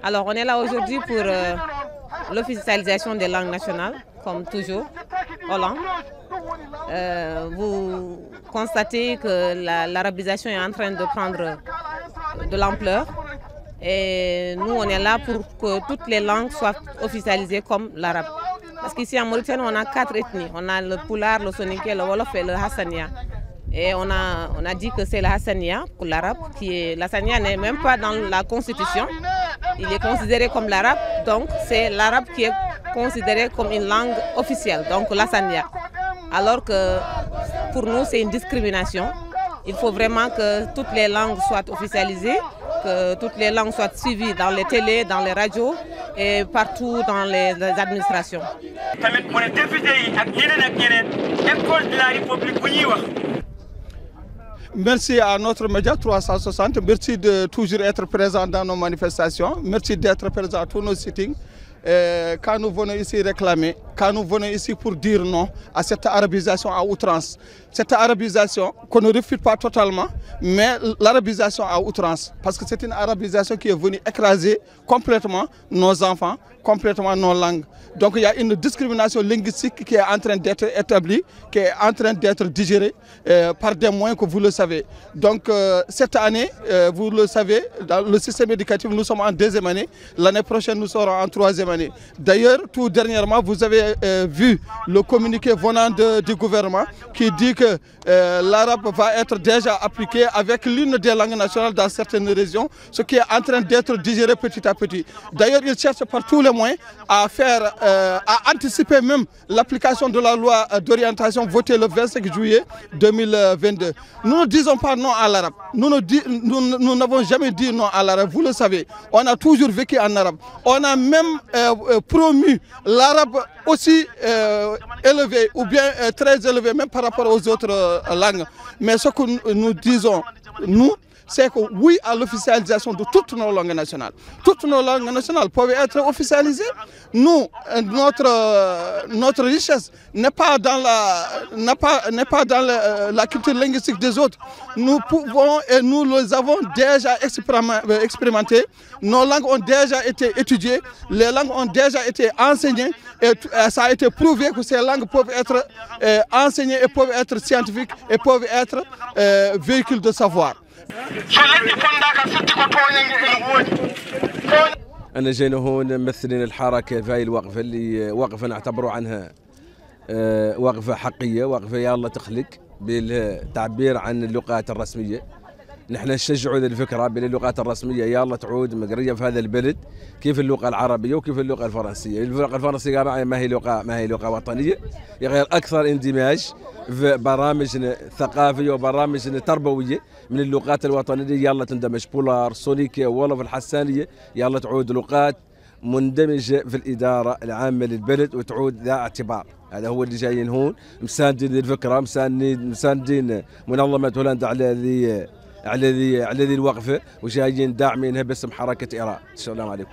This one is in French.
Alors, on est là aujourd'hui pour l'officialisation des langues nationales, comme toujours, en langue. Vous constatez que l'arabisation est en train de prendre de l'ampleur. Et nous, on est là pour que toutes les langues soient officialisées comme l'arabe. Parce qu'ici en Mauritanie, on a 4 ethnies. On a le Pulaar, le Soninké, le Wolof et le Hassania. Et on a dit que c'est le Hassania pour l'arabe. L'Hassania n'est même pas dans la constitution. Il est considéré comme l'arabe. Donc c'est l'arabe qui est considéré comme une langue officielle, donc l'Hassania. Alors que pour nous, c'est une discrimination. Il faut vraiment que toutes les langues soient officialisées, que toutes les langues soient suivies dans les télés, dans les radios et partout dans les administrations. Merci à notre média 360, merci de toujours être présent dans nos manifestations, merci d'être présent à tous nos sittings. Quand nous venons ici réclamer, quand nous venons ici pour dire non à cette arabisation à outrance, cette arabisation qu'on ne refute pas totalement, mais l'arabisation à outrance, parce que c'est une arabisation qui est venue écraser complètement nos enfants, complètement nos langues. Donc il y a une discrimination linguistique qui est en train d'être établie, qui est en train d'être digérée par des moyens que vous le savez. Donc cette année, vous le savez, dans le système éducatif, nous sommes en 2e année. L'année prochaine, nous serons en 3e année. D'ailleurs, tout dernièrement, vous avez vu le communiqué venant du gouvernement qui dit que l'arabe va être déjà appliqué avec l'une des langues nationales dans certaines régions, ce qui est en train d'être digéré petit à petit. D'ailleurs, ils cherchent par tous les moyens à faire, à anticiper même l'application de la loi d'orientation votée le 25 juillet 2022. Nous ne disons pas non à l'arabe. Nous n'avons jamais dit non à l'arabe, vous le savez. On a toujours vécu en arabe. On a même promu l'arabe aussi élevé ou bien très élevé même par rapport aux autres langues. Mais ce que nous disons, nous, c'est que oui à l'officialisation de toutes nos langues nationales. Toutes nos langues nationales peuvent être officialisées. Nous, notre richesse n'est pas dans la culture linguistique des autres. Nous pouvons et nous les avons déjà expérimenté. Nos langues ont déjà été étudiées, les langues ont déjà été enseignées et ça a été prouvé que ces langues peuvent être enseignées et peuvent être scientifiques et peuvent être véhicules de savoir. أنا جينا هون ممثلين الحركة في هاي الوقفة اللي وقفة نعتبر عنها وقفة حقية، وقفة يا الله تخلق بالتعبير عن اللغات الرسمية. نحن نشجعوا ذي الفكرة بين اللغات الرسمية يا الله تعود مقرية في هذا البلد كيف اللغة العربية وكيف اللغة الفرنسية. اللغة الفرنسية ما هي لغة وطنية، غير أكثر اندماج في برامجنا الثقافية وبرامجنا التربوية من اللغات الوطنية يلا تندمج. بولار، سونيكي، وولف، الحسانية يلا تعود لغات مندمجة في الإدارة العامة للبلد وتعود ذا اعتبار. هذا هو اللي جايين هون مساندين الفكرة، مساندين منظمة هولندا على ذي الوقفة وجايين داعمينها باسم حركة إيران. السلام عليكم.